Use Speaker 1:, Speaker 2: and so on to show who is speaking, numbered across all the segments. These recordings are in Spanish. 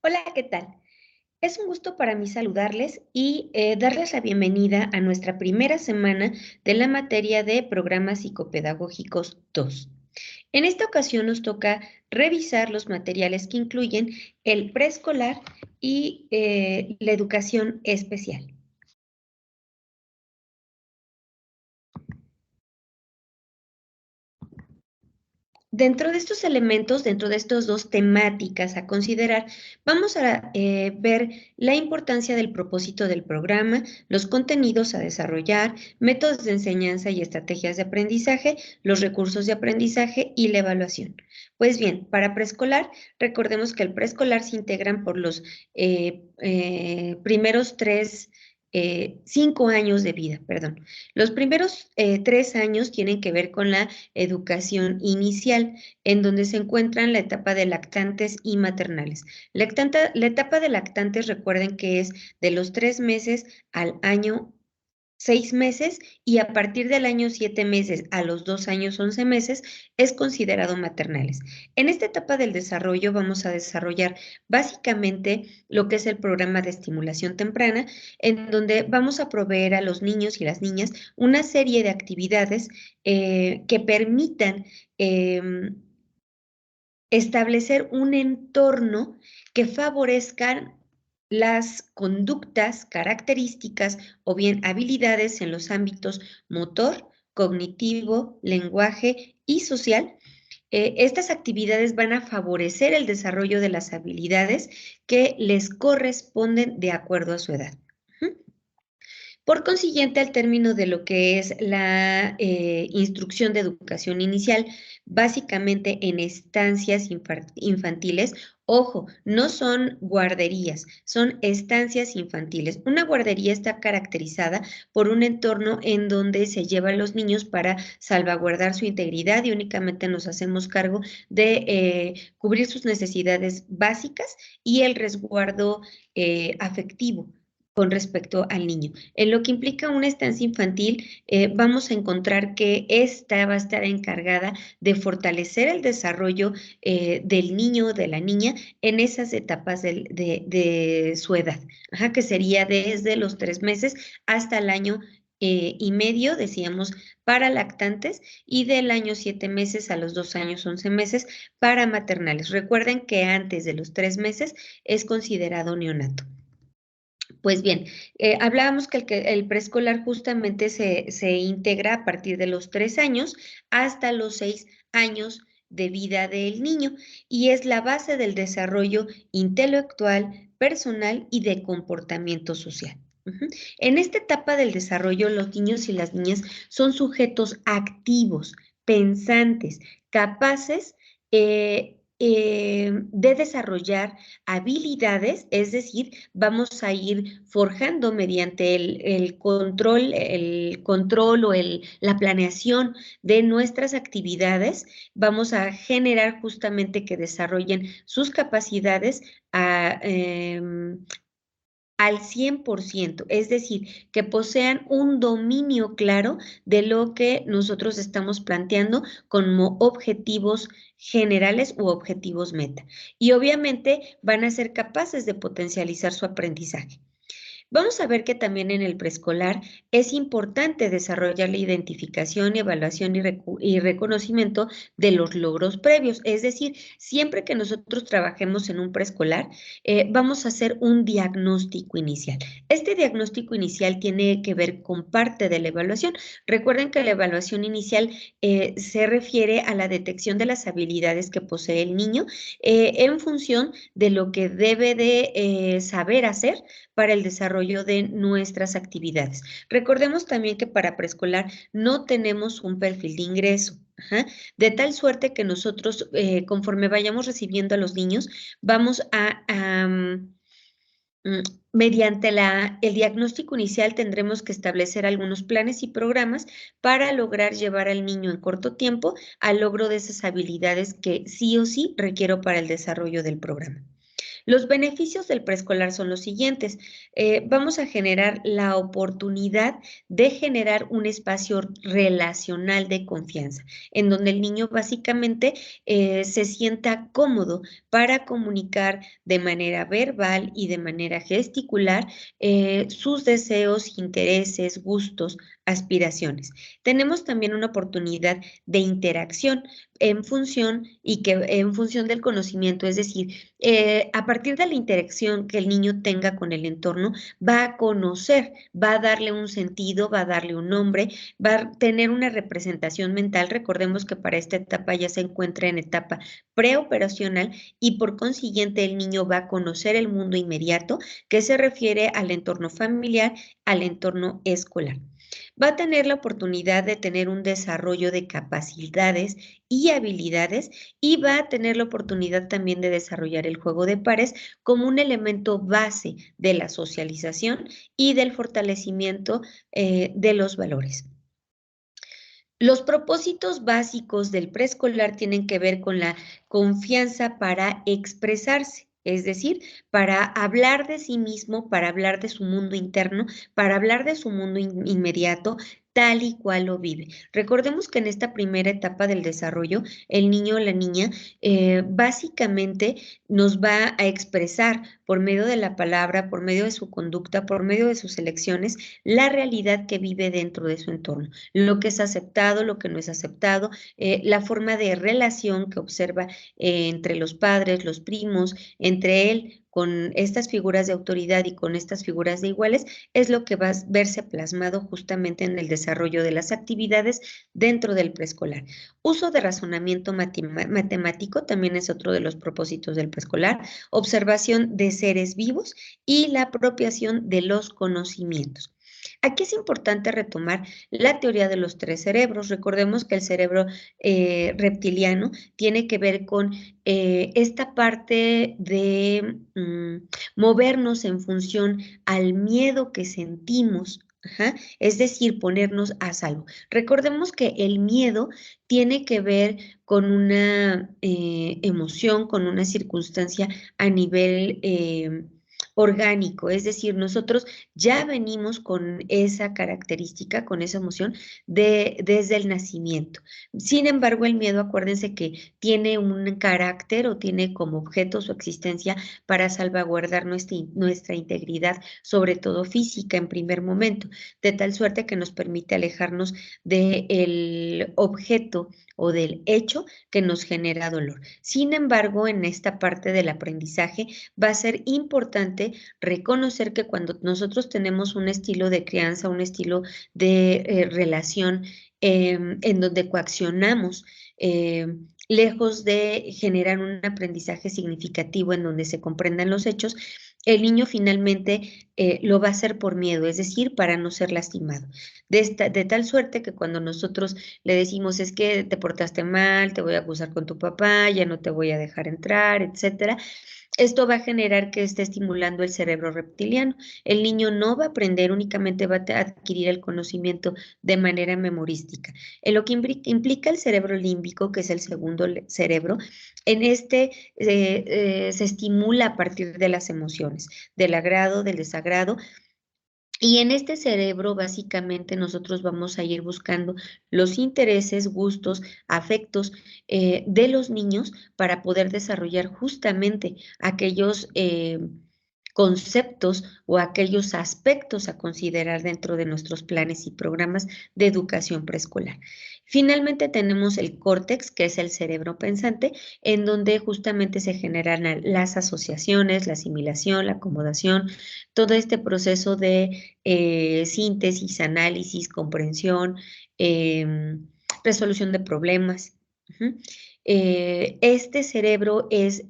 Speaker 1: Hola, ¿qué tal? Es un gusto para mí saludarles y darles la bienvenida a nuestra primera semana de la materia de programas psicopedagógicos 2. En esta ocasión nos toca revisar los materiales que incluyen el preescolar y la educación especial. Dentro de estos elementos, dentro de estas dos temáticas a considerar, vamos a ver la importancia del propósito del programa, los contenidos a desarrollar, métodos de enseñanza y estrategias de aprendizaje, los recursos de aprendizaje y la evaluación. Pues bien, para preescolar, recordemos que el preescolar se integran por los primeros 5 años de vida, perdón. Los primeros 3 años tienen que ver con la educación inicial, en donde se encuentran la etapa de lactantes y maternales. La etapa de lactantes, recuerden que es de los 3 meses al año 6 meses, y a partir del año 7 meses a los 2 años 11 meses es considerado maternales. En esta etapa del desarrollo vamos a desarrollar básicamente lo que es el programa de estimulación temprana, en donde vamos a proveer a los niños y las niñas una serie de actividades que permitan establecer un entorno que favorezcan las conductas, características o bien habilidades en los ámbitos motor, cognitivo, lenguaje y social. Estas actividades van a favorecer el desarrollo de las habilidades que les corresponden de acuerdo a su edad. Por consiguiente, al término de lo que es la instrucción de educación inicial, básicamente en estancias infantiles, ojo, no son guarderías, son estancias infantiles. Una guardería está caracterizada por un entorno en donde se llevan los niños para salvaguardar su integridad y únicamente nos hacemos cargo de cubrir sus necesidades básicas y el resguardo afectivo con respecto al niño. En lo que implica una estancia infantil, vamos a encontrar que esta va a estar encargada de fortalecer el desarrollo del niño o de la niña en esas etapas de su edad, que sería desde los 3 meses hasta el año y medio, decíamos, para lactantes, y del año 7 meses a los 2 años 11 meses para maternales. Recuerden que antes de los 3 meses es considerado neonato. Pues bien, hablábamos que el preescolar justamente se integra a partir de los 3 años hasta los 6 años de vida del niño, y es la base del desarrollo intelectual, personal y de comportamiento social. En esta etapa del desarrollo, los niños y las niñas son sujetos activos, pensantes, capaces de desarrollar habilidades, es decir, vamos a ir forjando mediante el control o la planeación de nuestras actividades, vamos a generar justamente que desarrollen sus capacidades al 100%, es decir, que posean un dominio claro de lo que nosotros estamos planteando como objetivos generales u objetivos meta. Y obviamente van a ser capaces de potencializar su aprendizaje. Vamos a ver que también en el preescolar es importante desarrollar la identificación, evaluación y reconocimiento de los logros previos. Es decir, siempre que nosotros trabajemos en un preescolar, vamos a hacer un diagnóstico inicial. Este diagnóstico inicial tiene que ver con parte de la evaluación. Recuerden que la evaluación inicial se refiere a la detección de las habilidades que posee el niño en función de lo que debe de saber hacer para el desarrollo de nuestras actividades. Recordemos también que para preescolar no tenemos un perfil de ingreso. De tal suerte que nosotros, conforme vayamos recibiendo a los niños, vamos mediante el diagnóstico inicial tendremos que establecer algunos planes y programas para lograr llevar al niño en corto tiempo al logro de esas habilidades que sí o sí requiero para el desarrollo del programa. Los beneficios del preescolar son los siguientes. Vamos a generar la oportunidad de generar un espacio relacional de confianza, en donde el niño básicamente se sienta cómodo para comunicar de manera verbal y de manera gesticular sus deseos, intereses, gustos, aspiraciones. Tenemos también una oportunidad de interacción en función del conocimiento, es decir, a partir de la interacción que el niño tenga con el entorno, va a conocer, va a darle un sentido, va a darle un nombre, va a tener una representación mental. Recordemos que para esta etapa ya se encuentra en etapa preoperacional y por consiguiente el niño va a conocer el mundo inmediato que se refiere al entorno familiar, al entorno escolar. Va a tener la oportunidad de tener un desarrollo de capacidades y habilidades y va a tener la oportunidad también de desarrollar el juego de pares como un elemento base de la socialización y del fortalecimiento de los valores. Los propósitos básicos del preescolar tienen que ver con la confianza para expresarse, es decir, para hablar de sí mismo, para hablar de su mundo interno, para hablar de su mundo inmediato, tal y cual lo vive. Recordemos que en esta primera etapa del desarrollo, el niño o la niña básicamente nos va a expresar por medio de la palabra, por medio de su conducta, por medio de sus elecciones, la realidad que vive dentro de su entorno, lo que es aceptado, lo que no es aceptado, la forma de relación que observa entre los padres, los primos, entre él con estas figuras de autoridad y con estas figuras de iguales, es lo que va a verse plasmado justamente en el desarrollo de las actividades dentro del preescolar. Uso de razonamiento matemático también es otro de los propósitos del preescolar, observación de seres vivos y la apropiación de los conocimientos. Aquí es importante retomar la teoría de los tres cerebros. Recordemos que el cerebro reptiliano tiene que ver con esta parte de movernos en función al miedo que sentimos. Ajá, es decir, ponernos a salvo. Recordemos que el miedo tiene que ver con una emoción, con una circunstancia a nivel orgánico, es decir, nosotros ya venimos con esa característica, con esa emoción desde el nacimiento. Sin embargo, el miedo, acuérdense que tiene un carácter o tiene como objeto su existencia para salvaguardar nuestra integridad, sobre todo física en primer momento, de tal suerte que nos permite alejarnos del objeto o del hecho que nos genera dolor. Sin embargo, en esta parte del aprendizaje va a ser importante reconocer que cuando nosotros tenemos un estilo de crianza, un estilo de relación en donde coaccionamos, lejos de generar un aprendizaje significativo en donde se comprendan los hechos, el niño finalmente lo va a hacer por miedo, es decir, para no ser lastimado. De tal suerte que cuando nosotros le decimos es que te portaste mal, te voy a acusar con tu papá, ya no te voy a dejar entrar, etcétera, esto va a generar que esté estimulando el cerebro reptiliano. El niño no va a aprender, únicamente va a adquirir el conocimiento de manera memorística. En lo que implica el cerebro límbico, que es el segundo cerebro, en este se estimula a partir de las emociones, del agrado, del desagrado. Y en este cerebro, básicamente, nosotros vamos a ir buscando los intereses, gustos, afectos de los niños para poder desarrollar justamente aquellos conceptos o aquellos aspectos a considerar dentro de nuestros planes y programas de educación preescolar. Finalmente tenemos el córtex, que es el cerebro pensante, en donde justamente se generan las asociaciones, la asimilación, la acomodación, todo este proceso de síntesis, análisis, comprensión, resolución de problemas. Este cerebro es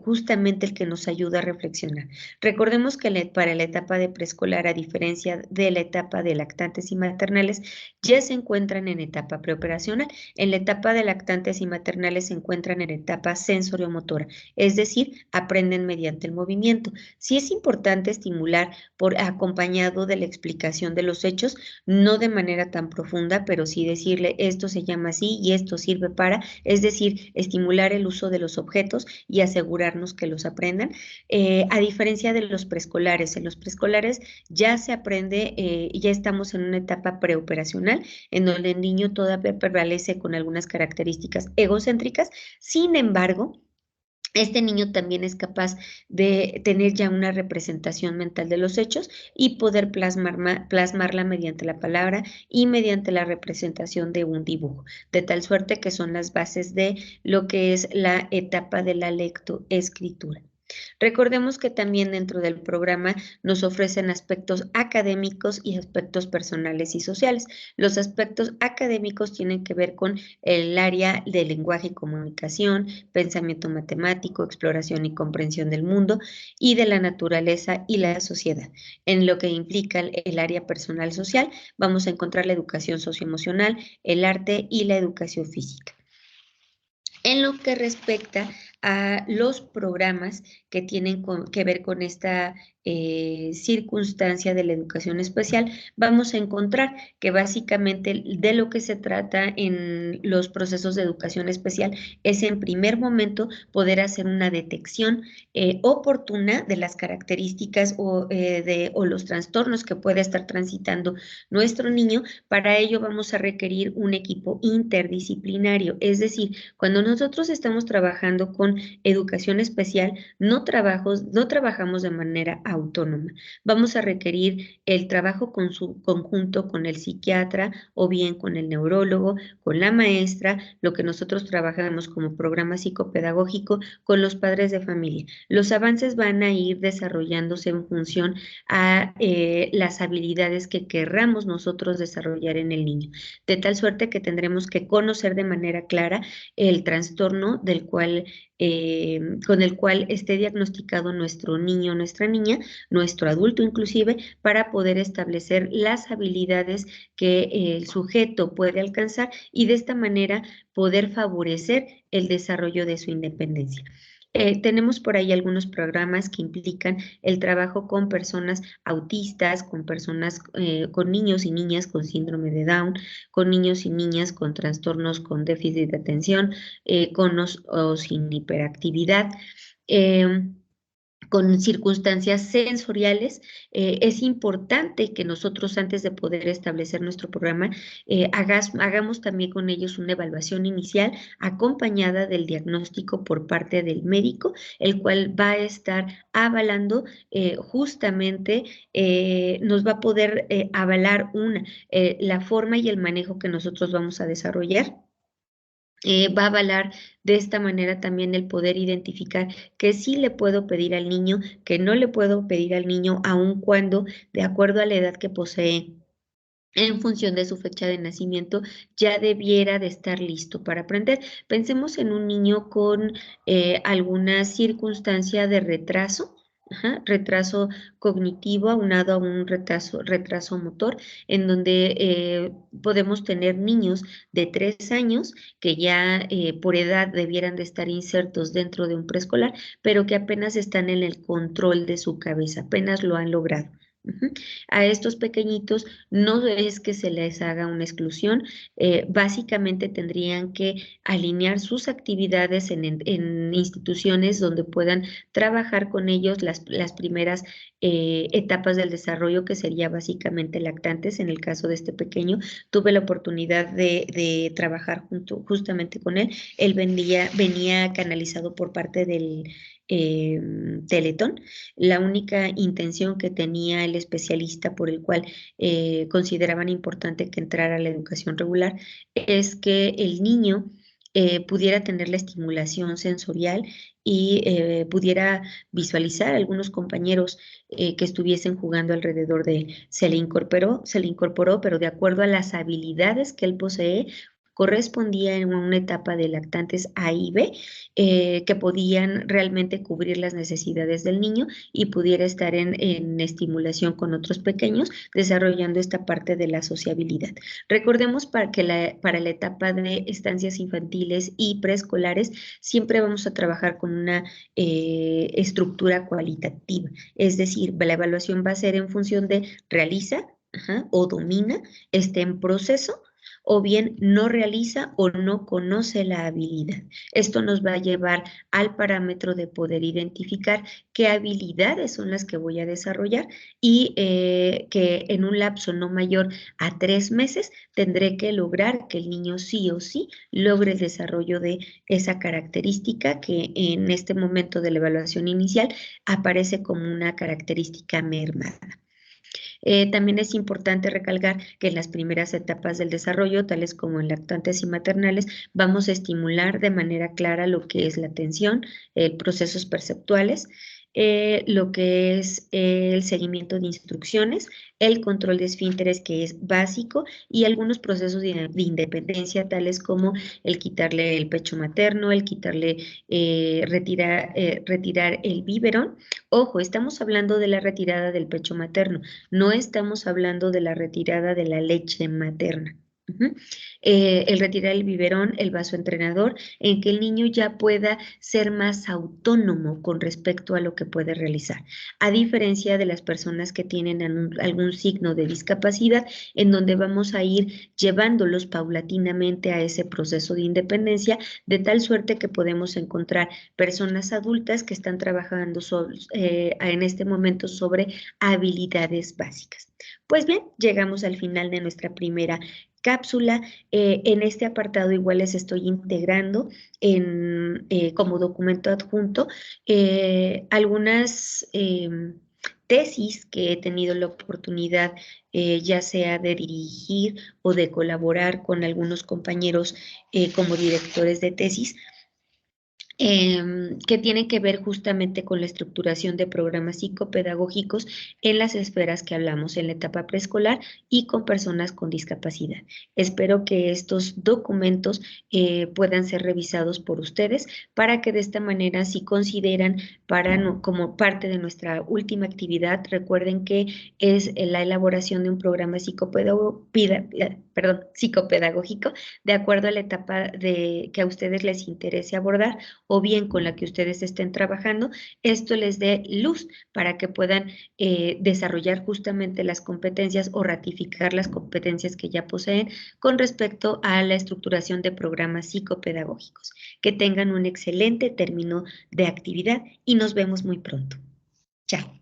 Speaker 1: justamente el que nos ayuda a reflexionar. Recordemos que para la etapa de preescolar, a diferencia de la etapa de lactantes y maternales, ya se encuentran en etapa preoperacional. En la etapa de lactantes y maternales se encuentran en etapa sensoriomotora, es decir, aprenden mediante el movimiento. Sí es importante estimular acompañado de la explicación de los hechos, no de manera tan profunda, pero sí decirle esto se llama así y esto sirve para, es decir, decir, estimular el uso de los objetos y asegurarnos que los aprendan, a diferencia de los preescolares. En los preescolares ya se aprende, ya estamos en una etapa preoperacional, en donde el niño todavía prevalece con algunas características egocéntricas. Sin embargo, este niño también es capaz de tener ya una representación mental de los hechos y poder plasmarla mediante la palabra y mediante la representación de un dibujo, de tal suerte que son las bases de lo que es la etapa de la lectoescritura. Recordemos que también dentro del programa nos ofrecen aspectos académicos y aspectos personales y sociales. Los aspectos académicos tienen que ver con el área de lenguaje y comunicación, pensamiento matemático, exploración y comprensión del mundo y de la naturaleza y la sociedad. En lo que implica el área personal social, vamos a encontrar la educación socioemocional, el arte y la educación física. En lo que respecta a los programas que tienen que ver con esta circunstancia de la educación especial, vamos a encontrar que básicamente de lo que se trata en los procesos de educación especial es en primer momento poder hacer una detección oportuna de las características o los trastornos que puede estar transitando nuestro niño. Para ello vamos a requerir un equipo interdisciplinario, es decir, cuando nosotros estamos trabajando con educación especial, no trabajamos de manera autónoma. Vamos a requerir el trabajo conjunto con el psiquiatra o bien con el neurólogo, con la maestra, lo que nosotros trabajamos como programa psicopedagógico, con los padres de familia. Los avances van a ir desarrollándose en función a las habilidades que querramos nosotros desarrollar en el niño, de tal suerte que tendremos que conocer de manera clara el trastorno con el cual esté diagnosticado nuestro niño, nuestra niña, nuestro adulto inclusive, para poder establecer las habilidades que el sujeto puede alcanzar y de esta manera poder favorecer el desarrollo de su independencia. Tenemos por ahí algunos programas que implican el trabajo con personas autistas, con personas, con niños y niñas con síndrome de Down, con niños y niñas con trastornos con déficit de atención, con o sin hiperactividad. Con circunstancias sensoriales, es importante que nosotros antes de poder establecer nuestro programa, hagamos también con ellos una evaluación inicial acompañada del diagnóstico por parte del médico, el cual va a estar avalando justamente, nos va a poder avalar la forma y el manejo que nosotros vamos a desarrollar. Va a avalar de esta manera también el poder identificar que sí le puedo pedir al niño, que no le puedo pedir al niño, aun cuando, de acuerdo a la edad que posee, en función de su fecha de nacimiento, ya debiera de estar listo para aprender. Pensemos en un niño con alguna circunstancia de retraso. Retraso cognitivo aunado a un retraso motor, en donde podemos tener niños de 3 años que ya por edad debieran de estar insertos dentro de un preescolar, pero que apenas están en el control de su cabeza, apenas lo han logrado. A estos pequeñitos no es que se les haga una exclusión, básicamente tendrían que alinear sus actividades en instituciones donde puedan trabajar con ellos las primeras etapas del desarrollo, que sería básicamente lactantes. En el caso de este pequeño, tuve la oportunidad de trabajar justamente con él. Él venía canalizado por parte del Teletón. La única intención que tenía el especialista por el cual consideraban importante que entrara a la educación regular es que el niño pudiera tener la estimulación sensorial y pudiera visualizar a algunos compañeros que estuviesen jugando alrededor de él. Se le incorporó, pero de acuerdo a las habilidades que él posee, correspondía en una etapa de lactantes A y B, que podían realmente cubrir las necesidades del niño y pudiera estar en estimulación con otros pequeños, desarrollando esta parte de la sociabilidad. Recordemos para la etapa de estancias infantiles y preescolares, siempre vamos a trabajar con una estructura cualitativa, es decir, la evaluación va a ser en función de realiza o domina, está en proceso o bien no realiza o no conoce la habilidad. Esto nos va a llevar al parámetro de poder identificar qué habilidades son las que voy a desarrollar y que en un lapso no mayor a 3 meses tendré que lograr que el niño sí o sí logre el desarrollo de esa característica que en este momento de la evaluación inicial aparece como una característica mermada. También es importante recalcar que en las primeras etapas del desarrollo, tales como en lactantes y maternales, vamos a estimular de manera clara lo que es la atención, procesos perceptuales, lo que es el seguimiento de instrucciones, el control de esfínteres, que es básico, y algunos procesos de independencia, tales como el quitarle el pecho materno, el quitarle, retirar el biberón. Ojo, estamos hablando de la retirada del pecho materno, no estamos hablando de la retirada de la leche materna. El retirar el biberón, el vaso entrenador, en que el niño ya pueda ser más autónomo con respecto a lo que puede realizar, a diferencia de las personas que tienen algún signo de discapacidad, en donde vamos a ir llevándolos paulatinamente a ese proceso de independencia, de tal suerte que podemos encontrar personas adultas que están trabajando en este momento sobre habilidades básicas. Pues bien, llegamos al final de nuestra primera cápsula. En este apartado igual les estoy integrando como documento adjunto algunas tesis que he tenido la oportunidad ya sea de dirigir o de colaborar con algunos compañeros como directores de tesis, que tiene que ver justamente con la estructuración de programas psicopedagógicos en las esferas que hablamos, en la etapa preescolar y con personas con discapacidad. Espero que estos documentos puedan ser revisados por ustedes para que de esta manera, si consideran como parte de nuestra última actividad, recuerden que es la elaboración de un programa psicopedagógico de acuerdo a la etapa que a ustedes les interese abordar, o bien con la que ustedes estén trabajando, esto les dé luz para que puedan desarrollar justamente las competencias o ratificar las competencias que ya poseen con respecto a la estructuración de programas psicopedagógicos. Que tengan un excelente término de actividad y nos vemos muy pronto. Chao.